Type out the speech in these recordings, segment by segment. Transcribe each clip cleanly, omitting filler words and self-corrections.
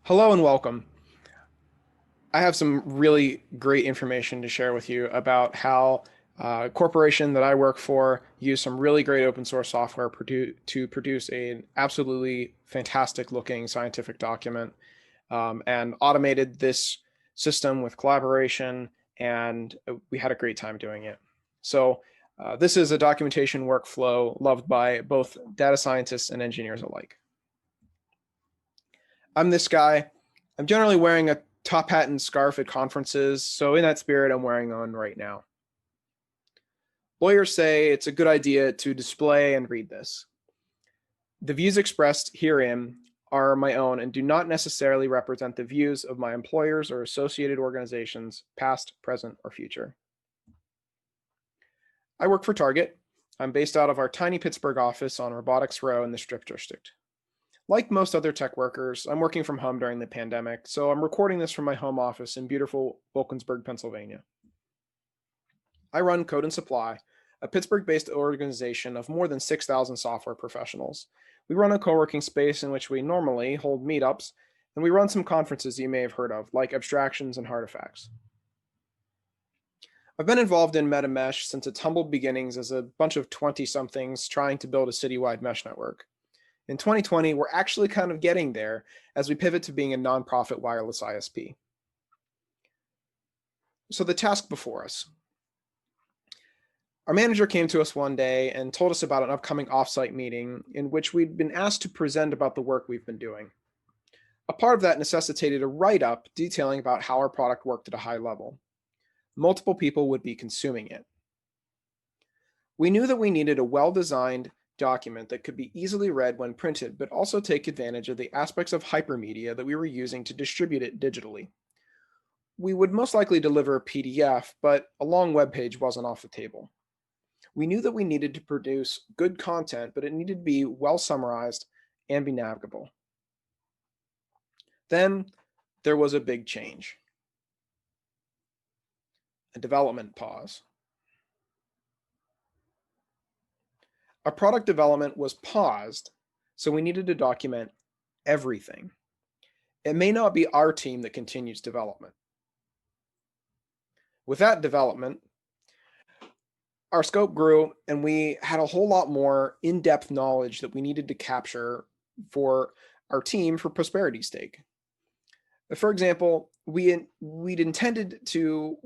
Hello and welcome. I have some really great information to share with you about how a corporation that I work for used some really great open source software to produce an absolutely fantastic looking scientific document and automated this system with collaboration, and we had a great time doing it. So this is a documentation workflow loved by both data scientists and engineers alike. I'm this guy. I'm generally wearing a top hat and scarf at conferences, so in that spirit, I'm wearing one right now. Lawyers say it's a good idea to display and read this. The views expressed herein are my own and do not necessarily represent the views of my employers or associated organizations, past, present, or future. I work for Target. I'm based out of our tiny Pittsburgh office on Robotics Row in the Strip District. Like most other tech workers, I'm working from home during the pandemic, so I'm recording this from my home office in beautiful Wilkinsburg, Pennsylvania. I run Code and Supply, a Pittsburgh-based organization of more than 6,000 software professionals. We run a co-working space in which we normally hold meetups, and we run some conferences you may have heard of, like Abstractions and Artifacts. I've been involved in MetaMesh since its humble beginnings as a bunch of 20-somethings trying to build a citywide mesh network. In 2020, we're actually kind of getting there as we pivot to being a nonprofit wireless ISP. So the task before us. Our manager came to us one day and told us about an upcoming offsite meeting in which we'd been asked to present about the work we've been doing. A part of that necessitated a write-up detailing about how our product worked at a high level. Multiple people would be consuming it. We knew that we needed a well-designed document that could be easily read when printed, but also take advantage of the aspects of hypermedia that we were using to distribute it digitally. We would most likely deliver a PDF, but a long web page wasn't off the table. We knew that we needed to produce good content, but it needed to be well summarized and be navigable. Then there was a big change. A development pause. Our product development was paused, so we needed to document everything. It may not be our team that continues development. With that development, our scope grew and we had a whole lot more in-depth knowledge that we needed to capture for our team for prosperity's sake. For example, we'd intended to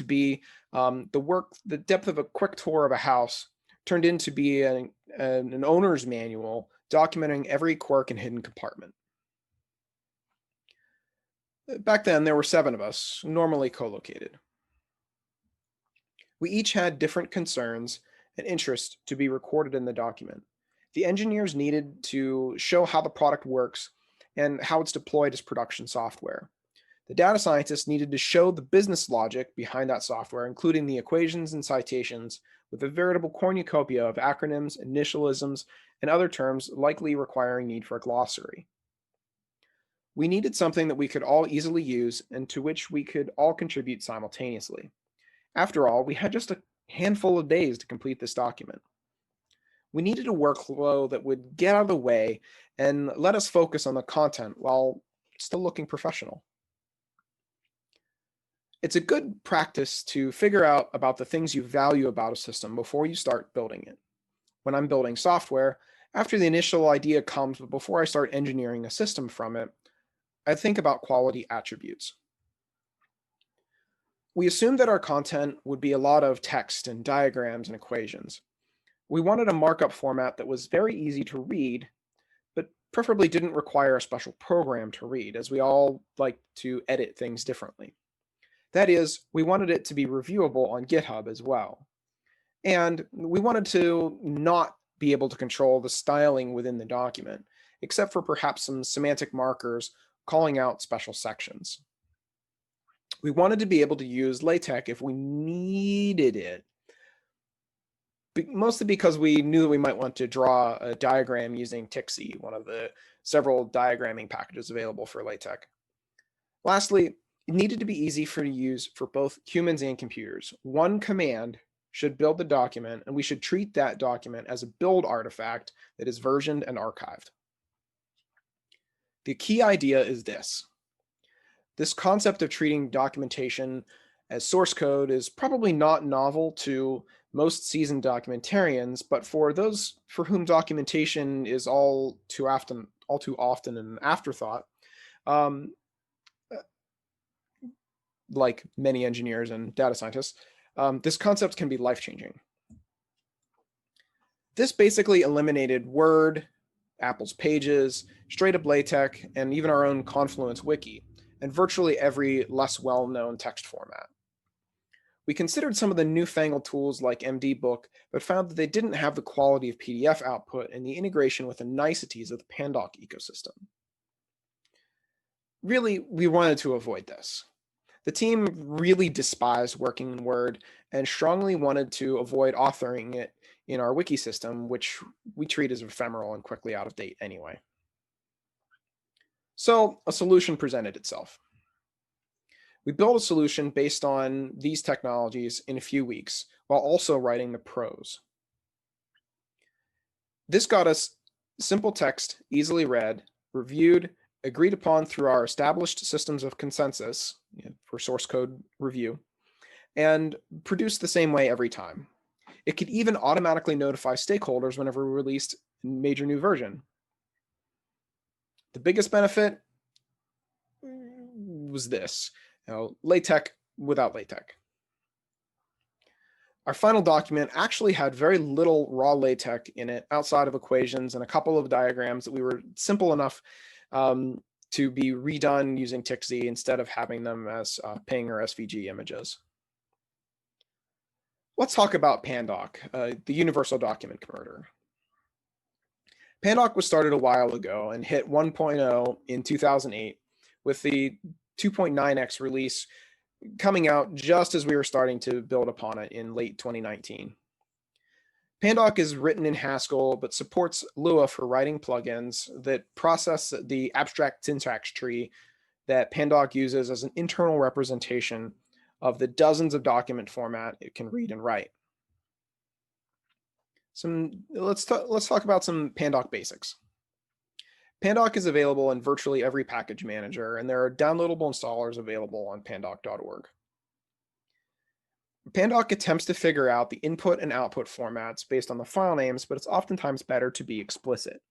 be the depth of a quick tour of a house turned into be an owner's manual documenting every quirk and hidden compartment. Back then, there were 7 of us, normally co-located. We each had different concerns and interests to be recorded in the document. The engineers needed to show how the product works and how it's deployed as production software. The data scientists needed to show the business logic behind that software, including the equations and citations, with a veritable cornucopia of acronyms, initialisms, and other terms likely requiring need for a glossary. We needed something that we could all easily use and to which we could all contribute simultaneously. After all, we had just a handful of days to complete this document. We needed a workflow that would get out of the way and let us focus on the content while still looking professional. It's a good practice to figure out about the things you value about a system before you start building it. When I'm building software, after the initial idea comes, but before I start engineering a system from it, I think about quality attributes. We assumed that our content would be a lot of text and diagrams and equations. We wanted a markup format that was very easy to read, but preferably didn't require a special program to read, as we all like to edit things differently. That is, we wanted it to be reviewable on GitHub as well. And we wanted to not be able to control the styling within the document, except for perhaps some semantic markers calling out special sections. We wanted to be able to use LaTeX if we needed it, mostly because we knew that we might want to draw a diagram using Tixi, one of the several diagramming packages available for LaTeX. Lastly, it needed to be easy for use for both humans and computers. One command should build the document, and we should treat that document as a build artifact that is versioned and archived. The key idea is this. This concept of treating documentation as source code is probably not novel to most seasoned documentarians, but for those for whom documentation is all too often an afterthought, um, like many engineers and data scientists, this concept can be life-changing. This basically eliminated Word, Apple's Pages, straight-up LaTeX, and even our own Confluence wiki, and virtually every less well-known text format. We considered some of the newfangled tools like MDBook, but found that they didn't have the quality of PDF output and the integration with the niceties of the Pandoc ecosystem. Really, we wanted to avoid this. The team really despised working in Word and strongly wanted to avoid authoring it in our wiki system, which we treat as ephemeral and quickly out of date anyway. So a solution presented itself. We built a solution based on these technologies in a few weeks, while also writing the prose. This got us simple text, easily read, reviewed, agreed upon through our established systems of consensus for source code review, and produced the same way every time. It could even automatically notify stakeholders whenever we released a major new version. The biggest benefit was this, LaTeX without LaTeX. Our final document actually had very little raw LaTeX in it outside of equations and a couple of diagrams that we were simple enough to be redone using TXZ instead of having them as PNG or SVG images. Let's talk about Pandoc, the universal document converter. Pandoc was started a while ago and hit 1.0 in 2008, with the 2.9x release coming out just as we were starting to build upon it in late 2019. Pandoc is written in Haskell, but supports Lua for writing plugins that process the abstract syntax tree that Pandoc uses as an internal representation of the dozens of document format it can read and write. Let's talk about some Pandoc Basics. Pandoc is available in virtually every package manager, and there are downloadable installers available on pandoc.org. Pandoc attempts to figure out the input and output formats based on the file names, but it's oftentimes better to be explicit.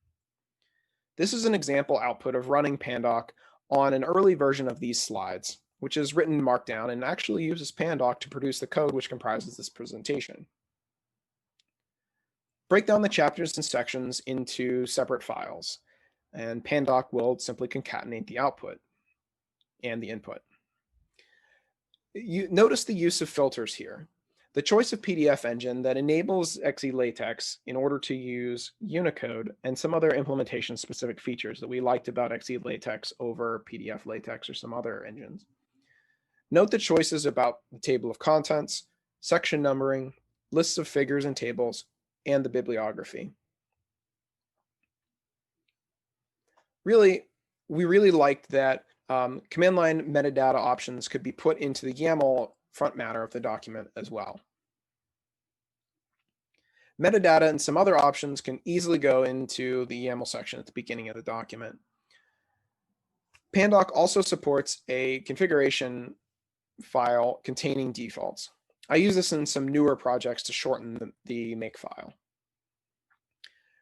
This is an example output of running Pandoc on an early version of these slides, which is written in Markdown and actually uses Pandoc to produce the code which comprises this presentation. Break down the chapters and sections into separate files, and Pandoc will simply concatenate the output and the input. You notice the use of filters here. The choice of PDF engine that enables XE LaTeX in order to use Unicode and some other implementation specific features that we liked about XE LaTeX over PDF LaTeX or some other engines. Note the choices about the table of contents, section numbering, lists of figures and tables, and the bibliography. We really liked that command line metadata options could be put into the YAML front matter of the document as well. Metadata and some other options can easily go into the YAML section at the beginning of the document. Pandoc also supports a configuration file containing defaults. I use this in some newer projects to shorten the makefile.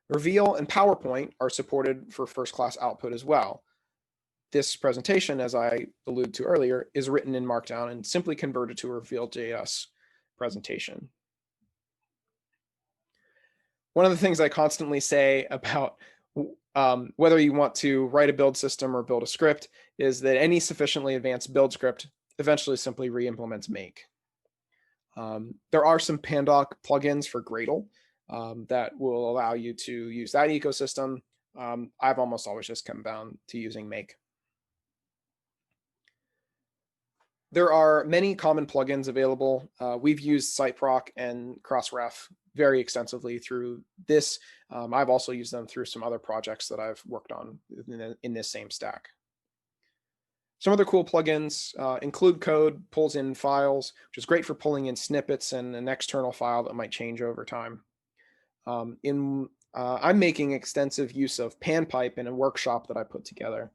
Reveal and PowerPoint are supported for first-class output as well. This presentation, as I alluded to earlier, is written in Markdown and simply converted to a Reveal.js presentation. One of the things I constantly say about whether you want to write a build system or build a script is that any sufficiently advanced build script eventually simply re-implements make. There are some Pandoc plugins for Gradle that will allow you to use that ecosystem. I've almost always just come down to using make. There are many common plugins available. We've used SiteProc and Crossref very extensively through this. I've also used them through some other projects that I've worked on in this same stack. Some other cool plugins include code, pulls in files, which is great for pulling in snippets and an external file that might change over time. I'm making extensive use of PanPipe in a workshop that I put together.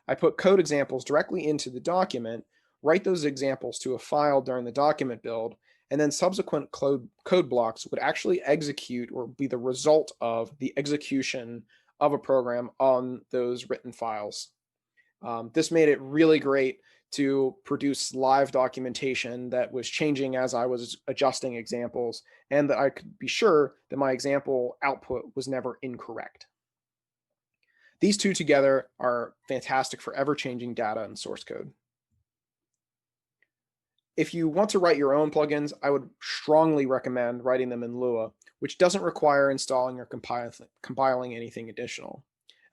I put code examples directly into the document, write those examples to a file during the document build, and then subsequent code blocks would actually execute or be the result of the execution of a program on those written files. This made it really great to produce live documentation that was changing as I was adjusting examples, and that I could be sure that my example output was never incorrect. These two together are fantastic for ever-changing data and source code. If you want to write your own plugins, I would strongly recommend writing them in Lua, which doesn't require installing or compiling anything additional.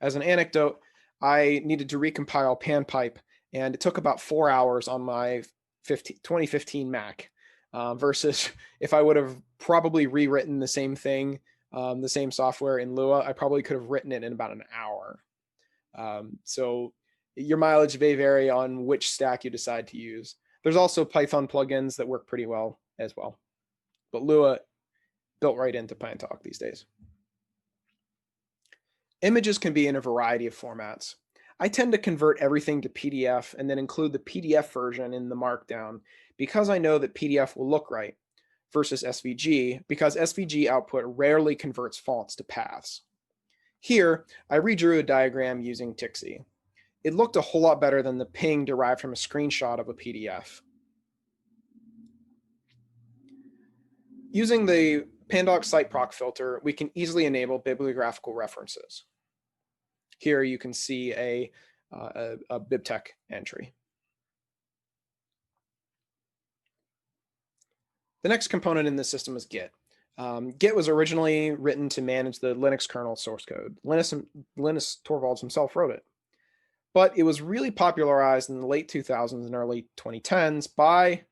As an anecdote, I needed to recompile PanPipe, and it took about 4 hours on my 2015 Mac, versus if I would have probably rewritten the same thing, the same software in Lua, I probably could have written it in about an hour. So your mileage may vary on which stack you decide to use. There's also Python plugins that work pretty well as well, but Lua built right into Pandoc these days. Images can be in a variety of formats. I tend to convert everything to PDF and then include the PDF version in the Markdown because I know that PDF will look right, versus SVG because SVG output rarely converts fonts to paths. Here, I redrew a diagram using Tixi. It looked a whole lot better than the ping derived from a screenshot of a PDF. Using the Pandoc site proc filter, we can easily enable bibliographical references. Here you can see a BibTeX entry. The next component in this system is Git. Git was originally written to manage the Linux kernel source code. Linus Torvalds himself wrote it. But it was really popularized in the late 2000s and early 2010s by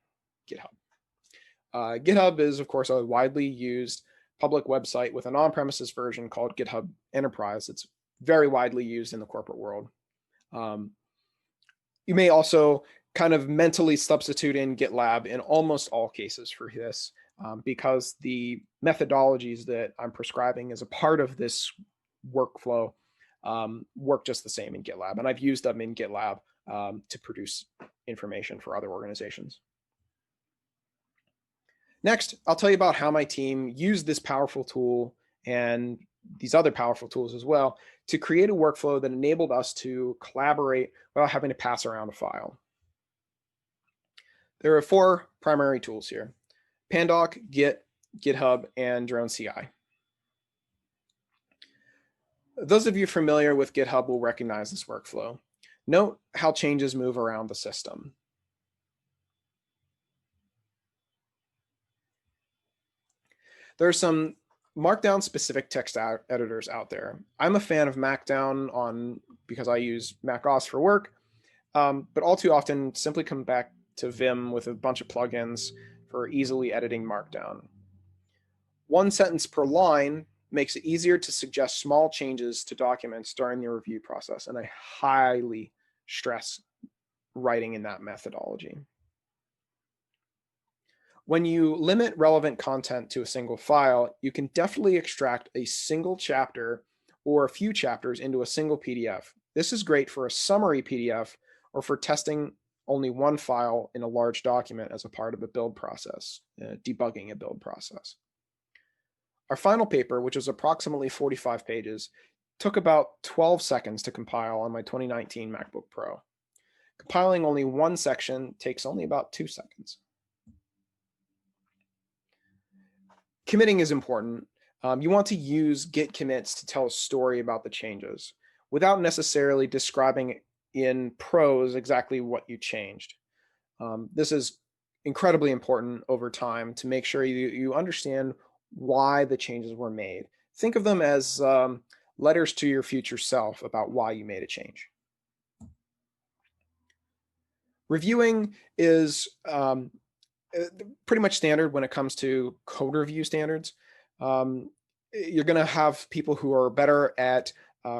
GitHub. GitHub is, of course, a widely used public website with an on-premises version called GitHub Enterprise. It's very widely used in the corporate world. You may also kind of mentally substitute in GitLab in almost all cases for this, because the methodologies that I'm prescribing as a part of this workflow work just the same in GitLab. And I've used them in GitLab to produce information for other organizations. Next, I'll tell you about how my team used this powerful tool and these other powerful tools as well to create a workflow that enabled us to collaborate without having to pass around a file. There are 4 primary tools here: Pandoc, Git, GitHub, and Drone CI. Those of you familiar with GitHub will recognize this workflow. Note how changes move around the system. There are some Markdown specific text editors out there. I'm a fan of Markdown because I use Mac OS for work, but all too often simply come back to Vim with a bunch of plugins for easily editing Markdown. One sentence per line makes it easier to suggest small changes to documents during the review process, and I highly stress writing in that methodology. When you limit relevant content to a single file, you can definitely extract a single chapter or a few chapters into a single PDF. This is great for a summary PDF or for testing only one file in a large document as a part of a build process, debugging a build process. Our final paper, which was approximately 45 pages, took about 12 seconds to compile on my 2019 MacBook Pro. Compiling only one section takes only about 2 seconds. Committing is important. You want to use Git commits to tell a story about the changes without necessarily describing in prose exactly what you changed. This is incredibly important over time to make sure you understand why the changes were made. Think of them as letters to your future self about why you made a change. Reviewing is pretty much standard when it comes to code review standards. You're going to have people who are better at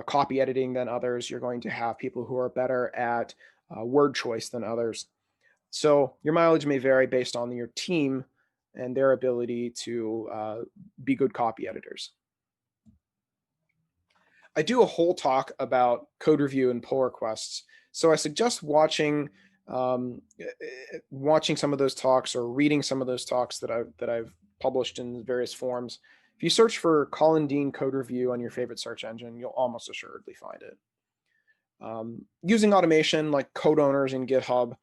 copy editing than others. You're going to have people who are better at word choice than others. So your mileage may vary based on your team and their ability to be good copy editors. I do a whole talk about code review and pull requests. So I suggest watching some of those talks or reading some of those talks that I've published in various forums. If you search for Colin Dean code review on your favorite search engine, you'll almost assuredly find it. Using automation like code owners in GitHub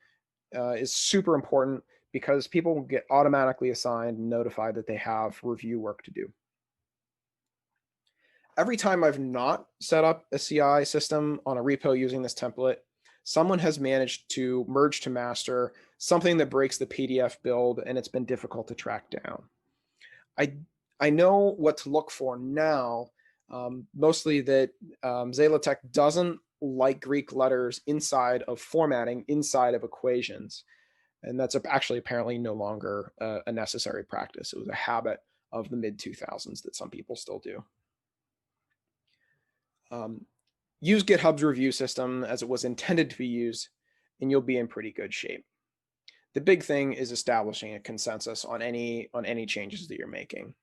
is super important because people will get automatically assigned and notified that they have review work to do. Every time I've not set up a CI system on a repo using this template, someone has managed to merge to master something that breaks the PDF build, and it's been difficult to track down. I know what to look for now, mostly that LaTeX doesn't like Greek letters inside of formatting, inside of equations. And that's actually apparently no longer a necessary practice. It was a habit of the mid-2000s that some people still do. Use GitHub's review system as it was intended to be used, and you'll be in pretty good shape. The big thing is establishing a consensus on any changes that you're making.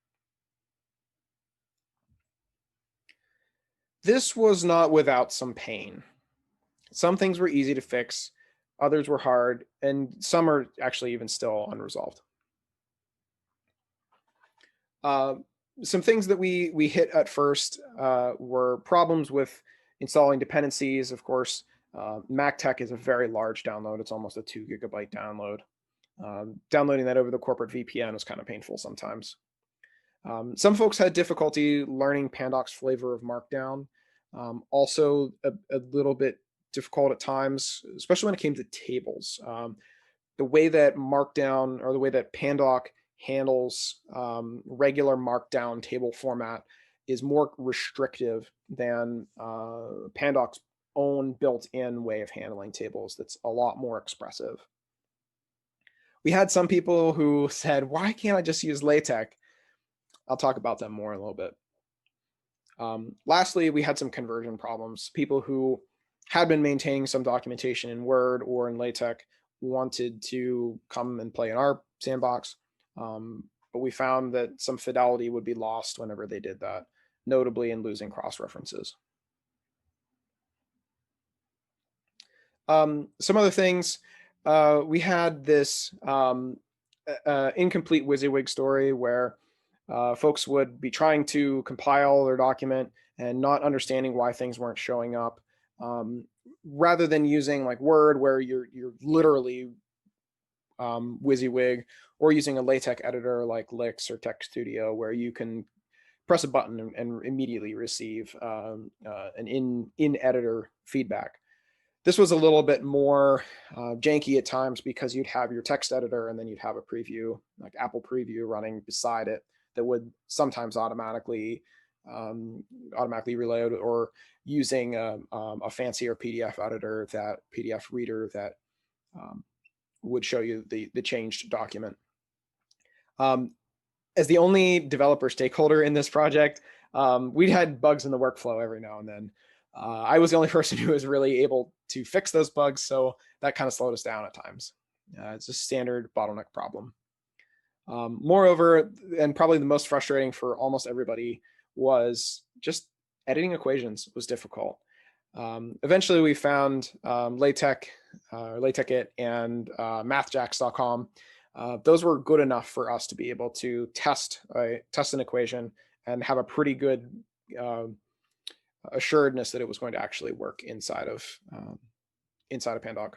This was not without some pain. Some things were easy to fix, others were hard, and some are actually even still unresolved. Some things that we hit at first were problems with installing dependencies. Of course, MacTech is a very large download. It's almost a 2 GB download. Downloading that over the corporate VPN was kind of painful sometimes. Some folks had difficulty learning Pandoc's flavor of Markdown. Also a little bit difficult at times, especially when it came to tables. The way that Markdown, or the way that Pandoc handles regular Markdown table format is more restrictive than Pandoc's own built-in way of handling tables that's a lot more expressive. We had some people who said, why can't I just use LaTeX? I'll talk about them more in a little bit. Lastly, we had some conversion problems. People who had been maintaining some documentation in Word or in LaTeX wanted to come and play in our sandbox, but we found that some fidelity would be lost whenever they did that, notably in losing cross-references. Some other things, we had this incomplete WYSIWYG story where folks would be trying to compile their document and not understanding why things weren't showing up. Rather than using like Word, where you're literally WYSIWYG, or using a LaTeX editor like Lix or Text Studio, where you can press a button and immediately receive an in-editor feedback. This was a little bit more janky at times because you'd have your text editor and then you'd have a preview, like Apple Preview, running beside it that would sometimes automatically reload, or using a fancier PDF editor, that PDF reader that would show you the changed document. As the only developer stakeholder in this project, we had bugs in the workflow every now and then. I was the only person who was really able to fix those bugs, so that kind of slowed us down at times. It's a standard bottleneck problem. Moreover, and probably the most frustrating for almost everybody, was just editing equations was difficult. Eventually we found LaTeX, LaTeX and mathjax.com. Those were good enough for us to be able to test an equation and have a pretty good assuredness that it was going to actually work inside of Pandoc.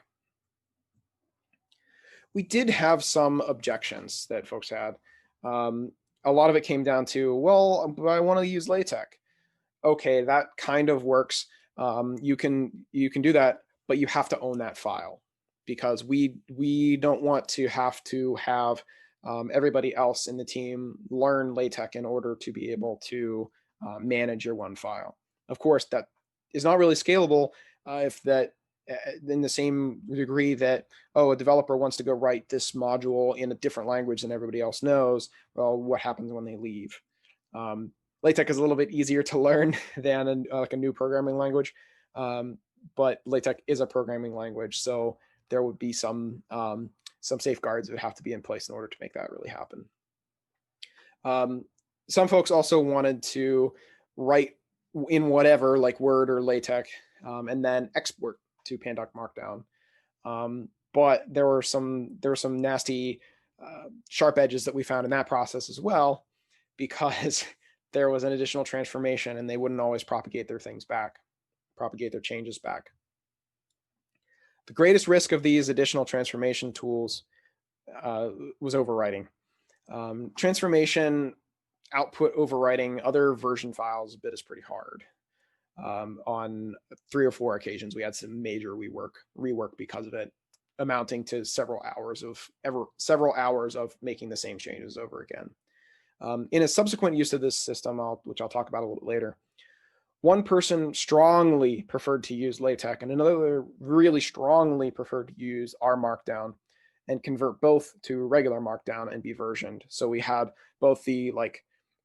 We did have some objections that folks had. A lot of it came down to, well, I want to use LaTeX. Okay, that kind of works. You can do that, but you have to own that file, because we don't want to have everybody else in the team learn LaTeX in order to be able to manage your one file. Of course, that is not really scalable if that in the same degree that, a developer wants to go write this module in a different language than everybody else knows. Well, what happens when they leave? LaTeX is a little bit easier to learn than like a new programming language, but LaTeX is a programming language, so there would be some safeguards that would have to be in place in order to make that really happen. Some folks also wanted to write in whatever, like Word or LaTeX, and then export to Pandoc Markdown. But there were some nasty sharp edges that we found in that process as well, because there was an additional transformation and they wouldn't always propagate their changes back. The greatest risk of these additional transformation tools was overwriting. Transformation output overwriting other version files bit is pretty hard. On 3 or 4 occasions, we had some major rework because of it, amounting to several hours of making the same changes over again. In a subsequent use of this system, which I'll talk about a little bit later, one person strongly preferred to use LaTeX and another really strongly preferred to use our Markdown and convert both to regular Markdown and be versioned. So we had both the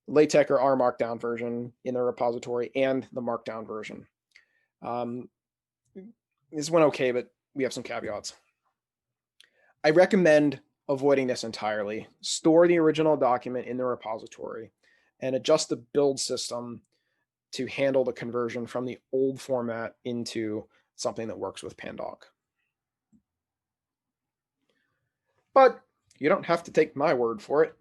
LaTeX or R Markdown version in the repository and the Markdown version. This went okay, but we have some caveats. I recommend avoiding this entirely. Store the original document in the repository and adjust the build system to handle the conversion from the old format into something that works with Pandoc. But you don't have to take my word for it.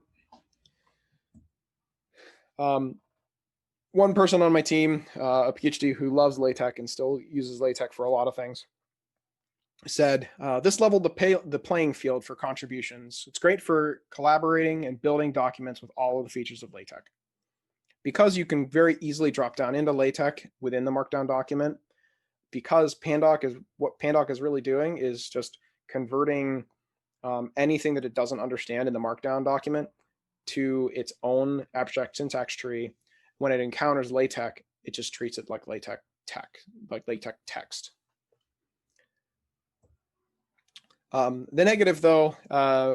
One person on my team, a PhD who loves LaTeX and still uses LaTeX for a lot of things, said, this leveled the playing field for contributions. It's great for collaborating and building documents with all of the features of LaTeX. Because you can very easily drop down into LaTeX within the Markdown document, because what Pandoc is really doing is just converting anything that it doesn't understand in the Markdown document to its own abstract syntax tree. When it encounters LaTeX, it just treats it like LaTeX text. The negative, though,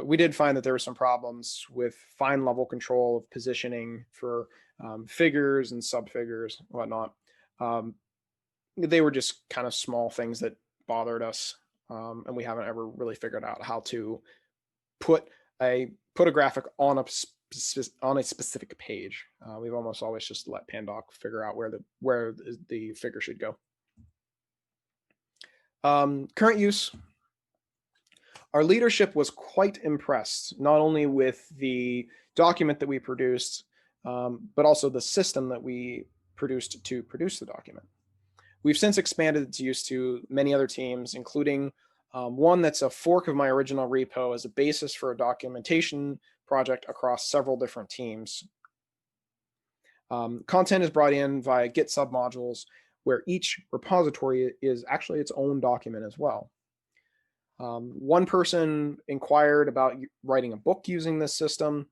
we did find that there were some problems with fine level control of positioning for figures and subfigures and whatnot. They were just kind of small things that bothered us, and we haven't ever really figured out how to put a graphic on a specific page. We've almost always just let Pandoc figure out where the figure should go. Current use. Our leadership was quite impressed, not only with the document that we produced, but also the system that we produced to produce the document. We've since expanded its use to many other teams, including one that's a fork of my original repo as a basis for a documentation project across several different teams. Content is brought in via Git submodules, where each repository is actually its own document as well. One person inquired about writing a book using this system,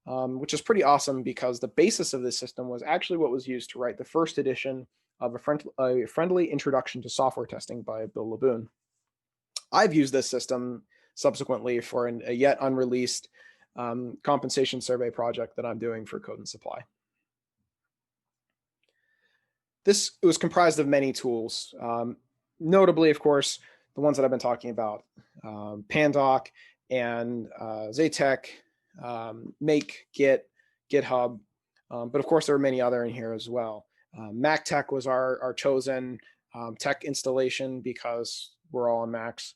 which is pretty awesome because the basis of this system was actually what was used to write the first edition of a friendly introduction to software testing by Bill Laboon. I've used this system subsequently for a yet unreleased compensation survey project that I'm doing for Code and Supply. This was comprised of many tools, notably, of course, the ones that I've been talking about, Pandoc and Zatek, Make, Git, GitHub, but of course there are many other in here as well. MacTech was our chosen tech installation because we're all on Macs.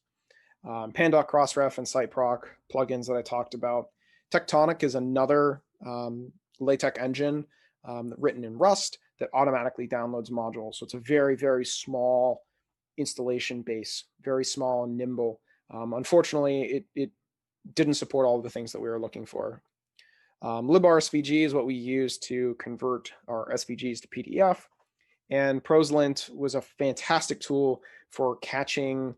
Pandoc Crossref and SiteProc plugins that I talked about. Tectonic is another LaTeX engine written in Rust that automatically downloads modules. So it's a very, very small installation base, very small and nimble. Unfortunately, it didn't support all of the things that we were looking for. LibRSVG is what we use to convert our SVGs to PDF. And Proslint was a fantastic tool for catching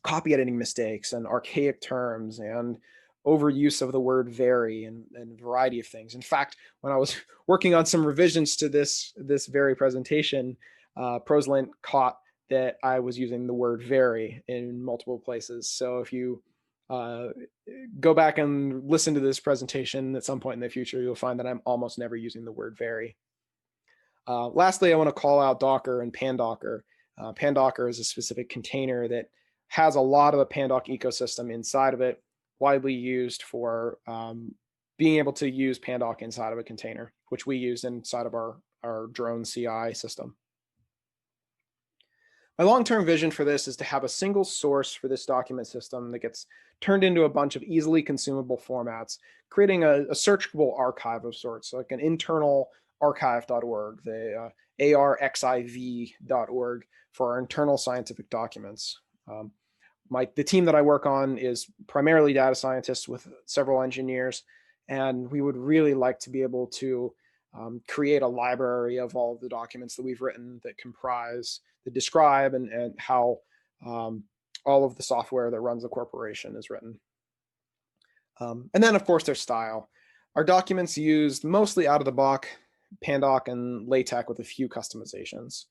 copy editing mistakes and archaic terms and overuse of the word very and a variety of things. In fact, when I was working on some revisions to this very presentation, Proslint caught that I was using the word very in multiple places. So if you go back and listen to this presentation at some point in the future, you'll find that I'm almost never using the word very. Lastly, I want to call out Docker and Pandocker. Pandocker is a specific container that has a lot of the Pandoc ecosystem inside of it, widely used for being able to use Pandoc inside of a container, which we use inside of our our drone CI system. My long-term vision for this is to have a single source for this document system that gets turned into a bunch of easily consumable formats, creating a searchable archive of sorts, like an internal archive.org, the arxiv.org for our internal scientific documents. The team that I work on is primarily data scientists with several engineers, and we would really like to be able to create a library of all of the documents that we've written that describe and how all of the software that runs the corporation is written. And then, of course, their style. Our documents used mostly out of the box Pandoc and LaTeX with a few customizations.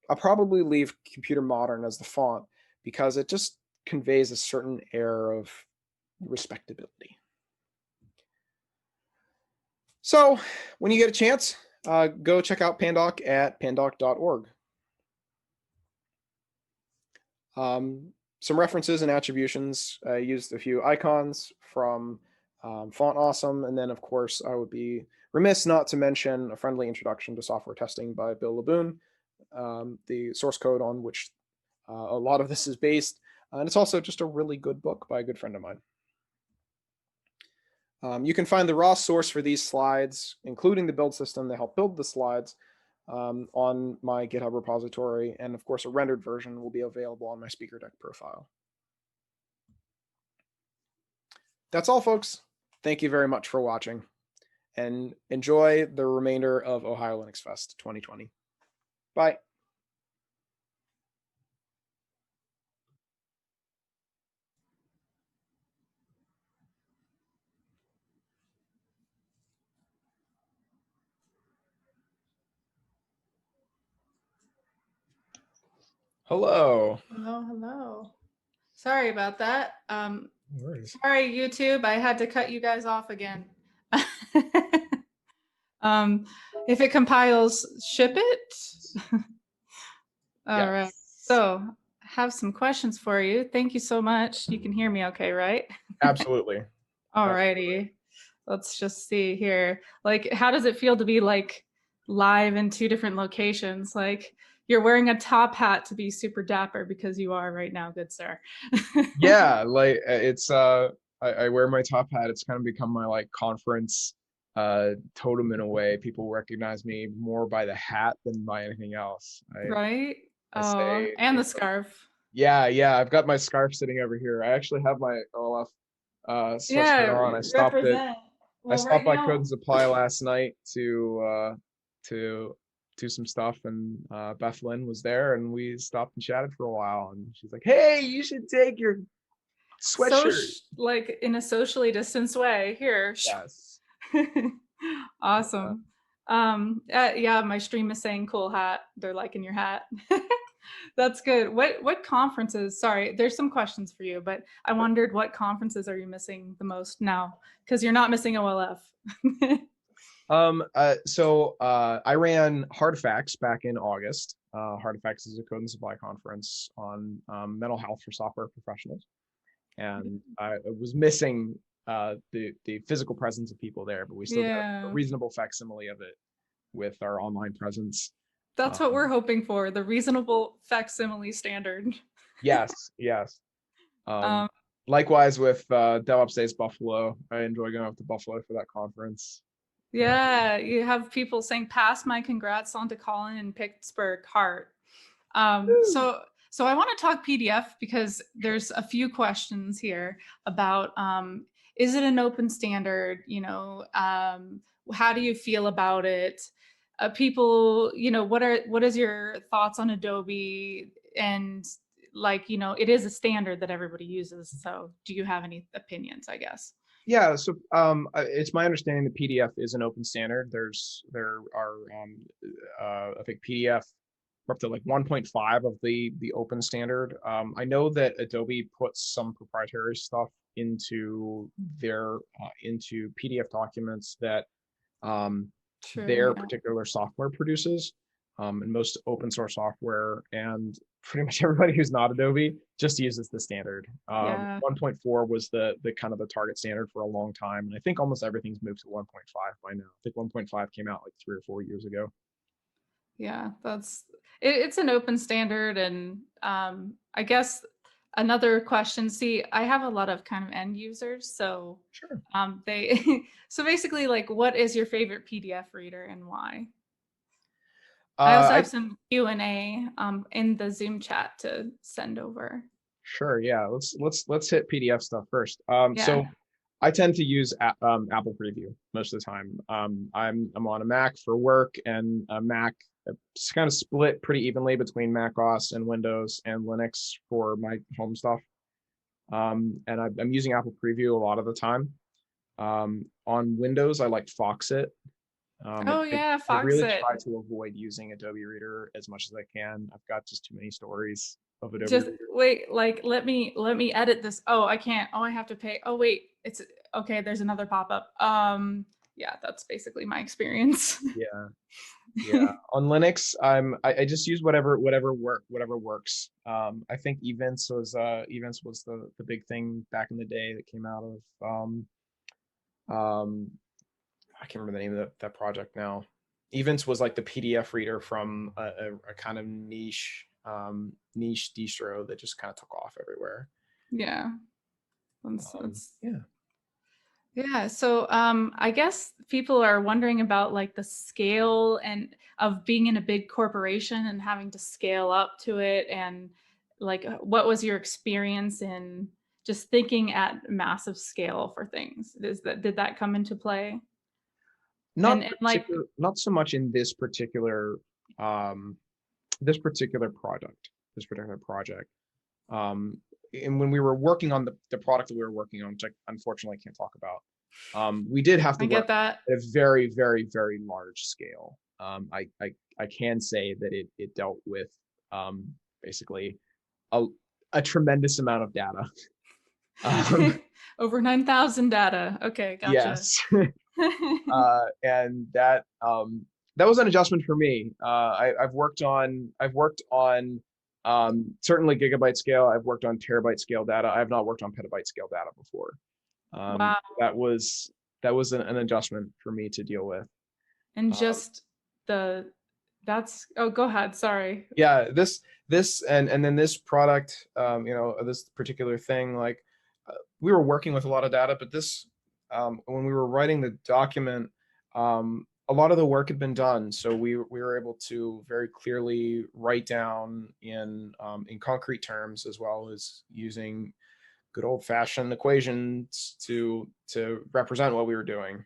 I'll probably leave Computer Modern as the font because it just conveys a certain air of respectability. So when you get a chance, go check out Pandoc at pandoc.org. Some references and attributions. I used a few icons from Font Awesome, and then of course I would be remiss not to mention A Friendly Introduction to Software Testing by Bill Laboon, the source code on which a lot of this is based, and it's also just a really good book by a good friend of mine. You can find the raw source for these slides, including the build system that helped build the slides, on my GitHub repository, and of course a rendered version will be available on my speaker deck profile. That's all, folks. Thank you very much for watching, and enjoy the remainder of Ohio Linux Fest 2020. Bye. Hello. Hello. Sorry about that. No worries. Sorry, YouTube. I had to cut you guys off again. If it compiles, ship it. All Yes. right. So have some questions for you. Thank you so much. You can hear me okay, right? Absolutely. All righty. Let's just see here. Like, how does it feel to be like live in 2 different locations? Like, you're wearing a top hat to be super dapper because you are right now, good sir. Yeah, like it's I wear my top hat. It's kind of become my like conference totem in a way. People recognize me more by the hat than by anything else. Right? I say, And the scarf. Yeah, I've got my scarf sitting over here. I actually have my OLF sweatshirt on. I stopped represent. Well, I stopped by right Code now, and Supply last night to do some stuff, and Beth Lynn was there, and we stopped and chatted for a while, and she's like, "Hey, you should take your sweatshirt." like in a socially distanced way. Here. Yes. Awesome. Yeah, my stream is saying cool hat. They're liking your hat. That's good. What conferences? Sorry, there's some questions for you, but I wondered what conferences are you missing the most now? Because you're not missing OLF. So I ran Hardfacts back in August. Hardfacts is a Code and Supply conference on mental health for software professionals, and I was missing the physical presence of people there, but we still got a reasonable facsimile of it with our online presence. That's what we're hoping for, the reasonable facsimile standard. Yes. Likewise with DevOps Days Buffalo. I enjoy going up to Buffalo for that conference. Yeah, you have people saying, pass my congrats on to Colin in Pittsburgh, heart. So I want to talk PDF because there's a few questions here about, is it an open standard? You know, how do you feel about it? People, you know, what is your thoughts on Adobe? And like, you know, it is a standard that everybody uses. So do you have any opinions, I guess? Yeah, so it's my understanding that PDF is an open standard. There are I think PDF up to like 1.5 of the open standard. I know that Adobe puts some proprietary stuff into their into PDF documents that their particular software produces, and most open source software and pretty much everybody who's not Adobe just uses the standard. 1.4 was the kind of the target standard for a long time, and I think almost everything's moved to 1.5 by now. I think 1.5 came out like 3 or 4 years ago. Yeah, it's an open standard. And I guess another question, see, I have a lot of kind of end users, so Sure. they so basically, like, what is your favorite PDF reader and why? I also have some Q&A in the Zoom chat to send over. Sure, yeah. Let's hit PDF stuff first. Yeah. So I tend to use Apple Preview most of the time. I'm on a Mac for work, and a Mac. It's kind of split pretty evenly between Mac OS and Windows and Linux for my home stuff. And I'm using Apple Preview a lot of the time. On Windows, I like Foxit. Oh yeah, I really Foxit. try to avoid using Adobe Reader as much as I can. I've got just too many stories of Adobe Just Reader. wait, like, let me edit this. Oh, I can't. Oh, I have to pay. Oh wait, it's okay. There's another pop-up. Yeah, that's basically my experience. Yeah. Yeah. On Linux, I just use whatever works. I think Events was the big thing back in the day that came out of I can't remember the name of that project now. Events was like the PDF reader from a kind of niche distro that just kind of took off everywhere. Yeah. That's Yeah. Yeah, so I guess people are wondering about like the scale and of being in a big corporation and having to scale up to it, and like what was your experience in just thinking at massive scale for things? Did that come into play? And like, Not so much in um this particular project. And when we were working on the product that we were working on, which I unfortunately can't talk about, we did have to I work get that. at a very, very, very large scale. I can say that it dealt with basically a tremendous amount of data. Over 9,000 data. Okay, gotcha. Yes. And that was an adjustment for me. I've worked on certainly gigabyte scale. I've worked on terabyte scale data. I have not worked on petabyte scale data before. Wow. That was an adjustment for me to deal with. And just oh, go ahead. Sorry. Yeah, this and then this product, this particular thing, like we were working with a lot of data, but this when we were writing the document, a lot of the work had been done, so we were able to very clearly write down in concrete terms, as well as using good old-fashioned equations to represent what we were doing.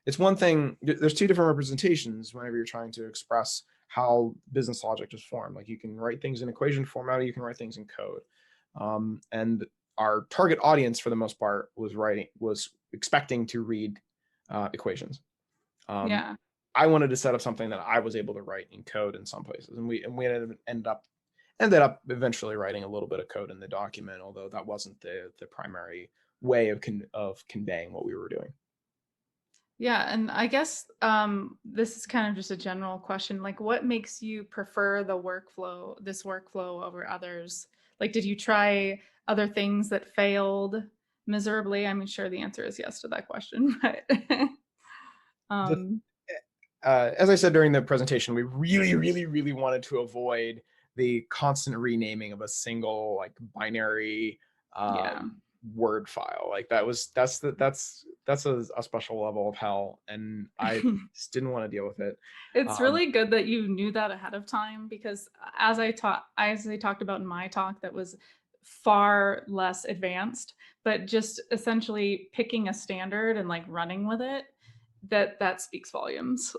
It's one thing. There's two different representations whenever you're trying to express how business logic is formed. Like, you can write things in equation format, or you can write things in code. And our target audience, for the most part, was expecting to read equations. Yeah. I wanted to set up something that I was able to write in code in some places, and we ended up eventually writing a little bit of code in the document, although that wasn't the primary way of conveying what we were doing. Yeah, and I guess this is kind of just a general question. Like, what makes you prefer this workflow over others? Like, did you try other things that failed miserably? I'm sure the answer is yes to that question, but As I said during the presentation, we really, really, really wanted to avoid the constant renaming of a single like binary yeah. Word file. Like that's a special level of hell, and I just didn't want to deal with it. It's really good that you knew that ahead of time, because as I talked about in my talk, that was far less advanced, but just essentially picking a standard and like running with it, that speaks volumes.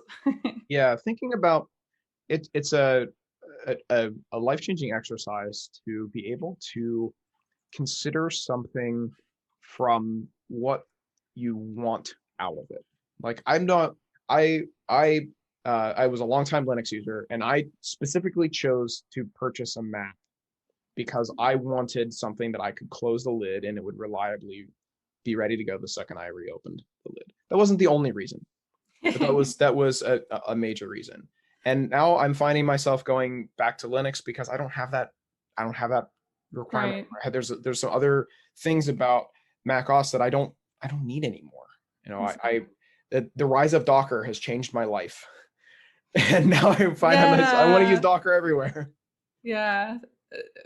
Yeah, thinking about it, it's a life-changing exercise to be able to consider something from what you want out of it. Like, I was a longtime Linux user, and I specifically chose to purchase a Mac because I wanted something that I could close the lid and it would reliably be ready to go the second I reopened the lid. That wasn't the only reason, but that was a major reason. And now I'm finding myself going back to Linux because I don't have that requirement. Right. There's some other things about Mac OS that I don't need anymore. The rise of Docker has changed my life. And now I find I want to use Yeah. Docker everywhere. Yeah.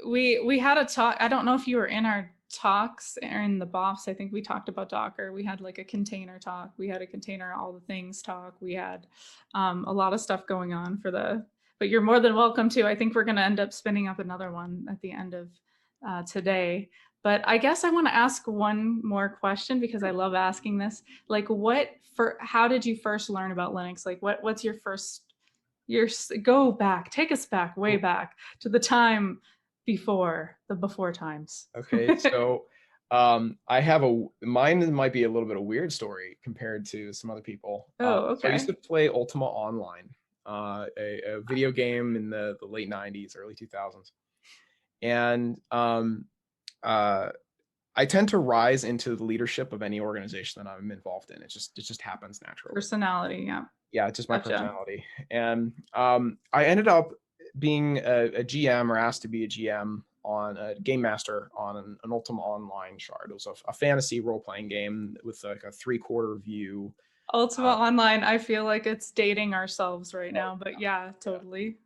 We had a talk. I don't know if you were in our talks or in the BOFs. I think we talked about Docker. We had like a container talk. We had a container all the things talk. We had a lot of stuff going on for the, but you're more than welcome to. I think we're going to end up spinning up another one at the end of today. But I guess I want to ask one more question because I love asking this. Like how did you first learn about Linux? Like what's your first, go back, take us back, way back to the time before the before times. Okay, so I have mine might be a little bit of a weird story compared to some other people. Oh, So I used okay. to play Ultima Online, a video game in the late 90s, early 2000s. And I tend to rise into the leadership of any organization that I'm involved in. It just happens naturally. Personality, yeah. Yeah, it's just my Gotcha. personality. And I ended up being a GM, or asked to be a GM on a game master on an Ultima Online shard. It was a fantasy role-playing game with like a 3/4 view. Ultima Online, I feel like it's dating ourselves right now, but yeah, totally.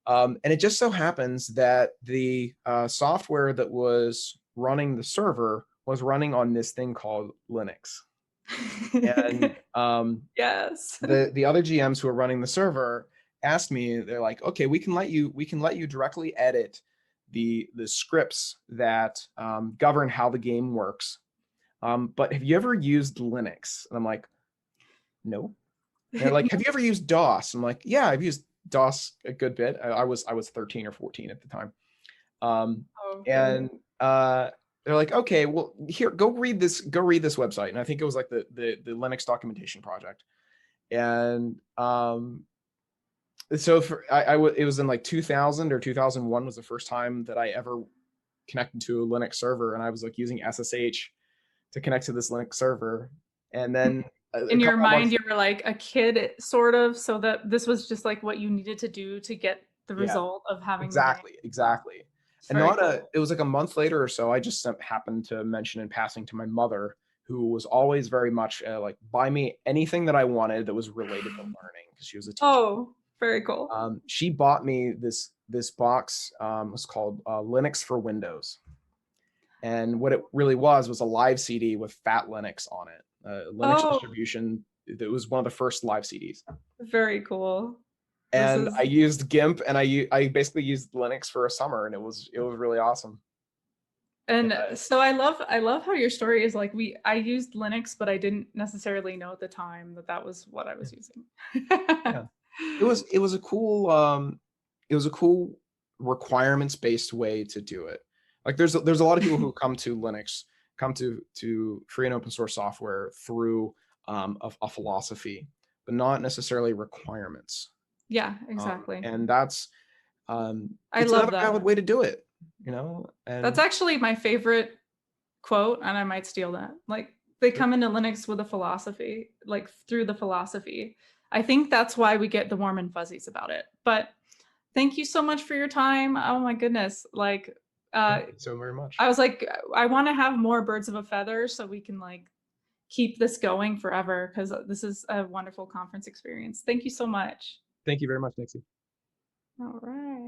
And it just so happens that the software that was running the server was running on this thing called Linux. And yes. the other GMs who are running the server asked me, they're like, okay, we can let you directly edit the scripts that govern how the game works. But have you ever used Linux? And I'm like, no. And they're like, have you ever used DOS? I'm like, yeah, I've used DOS a good bit. I was 13 or 14 at the time. Okay. And they're like, okay, well, here, go read this website. And I think it was like the Linux documentation project. And so it was in like 2000 or 2001 was the first time that I ever connected to a Linux server, and I was like using SSH to connect to this Linux server. And then in your mind, you were like a kid, sort of, so that this was just like what you needed to do to get the result of having exactly. And it was like a month later or so, I just happened to mention in passing to my mother, who was always very much like, buy me anything that I wanted that was related to learning, because she was a teacher. Oh, very cool. She bought me this box. It was called Linux for Windows. And what it really was a live CD with Fat Linux on it. Linux distribution. It was one of the first live CDs. Very cool. And I used GIMP, and I basically used Linux for a summer, and it was really awesome. And so I love how your story is like, I used Linux, but I didn't necessarily know at the time that was what I was using. Yeah. It was a cool requirements-based way to do it. Like there's a lot of people who come to Linux, come to free and open source software through a philosophy, but not necessarily requirements. Yeah, exactly. And that's I it's love another that. valid way to do it, you know. And that's actually my favorite quote, and I might steal that. Like, they come into Linux with a philosophy, like through the philosophy. I think that's why we get the warm and fuzzies about it. But thank you so much for your time. Oh my goodness. Like, thank you so very much. I was like, I want to have more birds of a feather so we can like keep this going forever, because this is a wonderful conference experience. Thank you so much. Thank you very much, Nixie. All right.